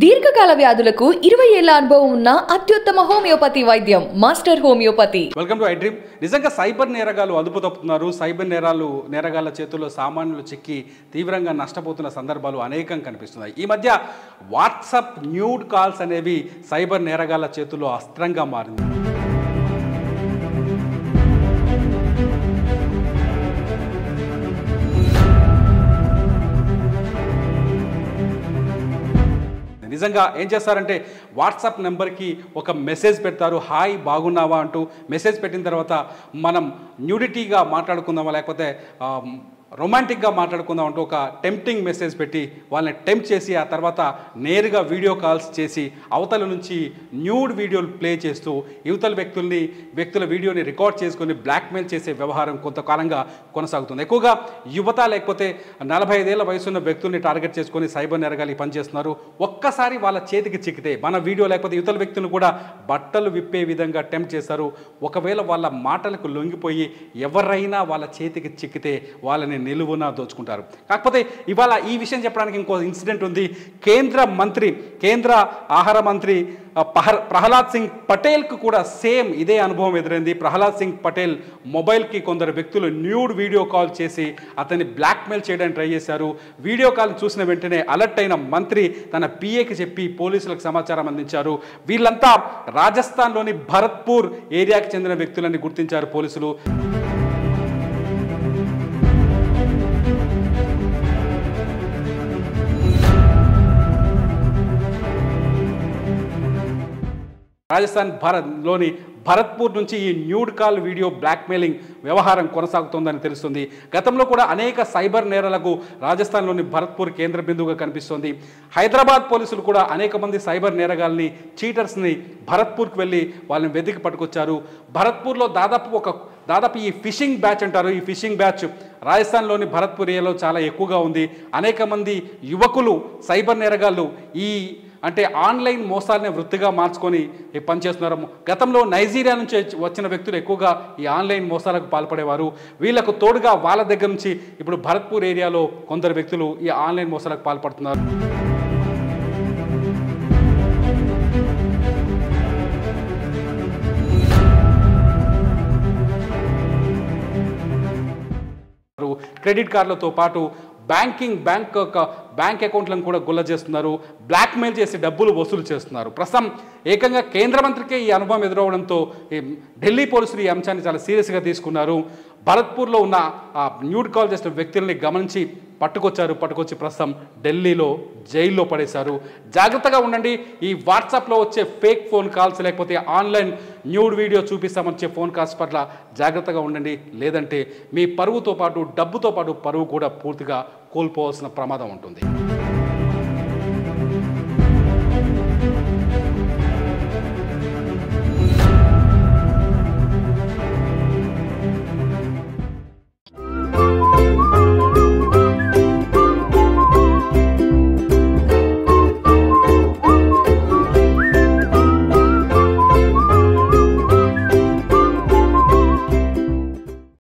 దీర్ఘకాల వ్యాధులకు 20 ఏళ్ల అనుభవం ఉన్న అత్యుత్తమ హోమియోపతి వైద్యం master homeopathy. Welcome to iDream. నిజంగా సైబర్ నేరగాలు అదుపు తప్పుతున్నారు. సైబర్ నేరగాళ్ల చేతుల్లో సామాన్యులు చిక్కి తీవ్రంగా నష్టపోతున్న సందర్భాలు అనేకం కనిపిస్తున్నాయి. ఈ మధ్య వాట్సాప్ న్యూడ్ కాల్స్ అనేవి సైబర్ నేరగాళ్ల చేతుల్లో అస్త్రంగా మారింది. నిజంగా ఏం చేస్తారంటే వాట్సాప్ నెంబర్కి ఒక మెసేజ్ పెడతారు, హాయ్ బాగున్నావా అంటూ. మెసేజ్ పెట్టిన తర్వాత మనం న్యూడిటీగా మాట్లాడుకుందామా లేకపోతే రొమాంటిక్గా మాట్లాడుకుందాం అంటూ ఒక టెంప్టింగ్ మెసేజ్ పెట్టి వాళ్ళని టెంప్ట్ చేసి ఆ తర్వాత నేరుగా వీడియో కాల్స్ చేసి అవతల నుంచి న్యూడ్ వీడియోలు ప్లే చేస్తూ యువతల వ్యక్తుల వీడియోని రికార్డ్ చేసుకొని బ్లాక్మెయిల్ చేసే వ్యవహారం కొంతకాలంగా కొనసాగుతుంది. ఎక్కువగా యువత లేకపోతే 45 ఏళ్ల వయసున్న వ్యక్తుల్ని టార్గెట్ చేసుకొని సైబర్ నేరగాలు పనిచేస్తున్నారు. ఒక్కసారి వాళ్ళ చేతికి చిక్కితే మన వీడియో లేకపోతే యువతల వ్యక్తులను కూడా బట్టలు విప్పే విధంగా టెంప్ట్ చేస్తారు. ఒకవేళ వాళ్ళ మాటలకు లొంగిపోయి ఎవరైనా వాళ్ళ చేతికి చిక్కితే వాళ్ళని నిలువున దోచుకుంటారు. కాకపోతే ఇవాళ ఈ విషయం చెప్పడానికి ఇంకో ఇన్సిడెంట్ ఉంది. కేంద్ర ఆహార మంత్రి ప్రహ్లాద్ సింగ్ పటేల్కు కూడా సేమ్ ఇదే అనుభవం ఎదురైంది. ప్రహ్లాద్ సింగ్ పటేల్ మొబైల్కి కొందరు వ్యక్తులు న్యూడ్ వీడియో కాల్ చేసి అతన్ని బ్లాక్మెయిల్ చేయడానికి ట్రై చేశారు. వీడియో కాల్ చూసిన వెంటనే అలర్ట్ అయిన మంత్రి తన పిఏకి చెప్పి పోలీసులకు సమాచారం అందించారు. వీళ్ళంతా రాజస్థాన్లోని భరత్పూర్ ఏరియాకి చెందిన వ్యక్తులని గుర్తించారు పోలీసులు. రాజస్థాన్ లోని భరత్పూర్ నుంచి ఈ న్యూడ్ కాల్ వీడియో బ్లాక్మెయిలింగ్ వ్యవహారం కొనసాగుతోందని తెలుస్తుంది. గతంలో కూడా అనేక సైబర్ నేరాలకు రాజస్థాన్లోని భరత్పూర్ కేంద్ర బిందువుగా కనిపిస్తోంది. హైదరాబాద్ పోలీసులు కూడా అనేక మంది సైబర్ నేరగాల్ని చీటర్స్ని భరత్పూర్కి వెళ్ళి వాళ్ళని వెతికి పట్టుకొచ్చారు. భరత్పూర్లో దాదాపు ఈ ఫిషింగ్ బ్యాచ్ అంటారు. ఈ ఫిషింగ్ బ్యాచ్ రాజస్థాన్లోని భరత్పూర్ ఏరియాలో చాలా ఎక్కువగా ఉంది. అనేక మంది యువకులు సైబర్ నేరగాళ్ళు అంటే ఆన్లైన్ మోసాలని వృత్తిగా మార్చుకొని పనిచేస్తున్నారు. గతంలో నైజీరియా నుంచి వచ్చిన వ్యక్తులు ఎక్కువగా ఈ ఆన్లైన్ మోసాలకు పాల్పడేవారు. వీళ్లకు తోడుగా వాళ్ళ దగ్గర నుంచి ఇప్పుడు భరత్పూర్ ఏరియాలో కొందరు వ్యక్తులు ఈ ఆన్లైన్ మోసాలకు పాల్పడుతున్నారు. క్రెడిట్ కార్డులతో పాటు బ్యాంక్ అకౌంట్లను కూడా గుల్ల చేస్తున్నారు. బ్లాక్మెయిల్ చేసి డబ్బులు వసూలు చేస్తున్నారు. ప్రస్తుతం ఏకంగా కేంద్ర మంత్రికే ఈ అనుభవం ఎదురవడంతో ఢిల్లీ పోలీసులు ఈ అంశాన్ని చాలా సీరియస్గా తీసుకున్నారు. భరత్పూర్లో ఉన్న న్యూడ్ కాల్ చేసిన వ్యక్తుల్ని గమనించి పట్టుకొచ్చి ప్రస్తుతం ఢిల్లీలో జైల్లో పడేశారు. జాగ్రత్తగా ఉండండి. ఈ వాట్సాప్లో వచ్చే ఫేక్ ఫోన్ కాల్స్ లేకపోతే ఆన్లైన్ న్యూడ్ వీడియో చూపిస్తామని ఫోన్ కాల్స్ పట్ల జాగ్రత్తగా ఉండండి. లేదంటే మీ పరువుతో పాటు డబ్బుతో పాటు పరువు కూడా పూర్తిగా కోల్పోవాల్సిన ప్రమాదం ఉంటుంది.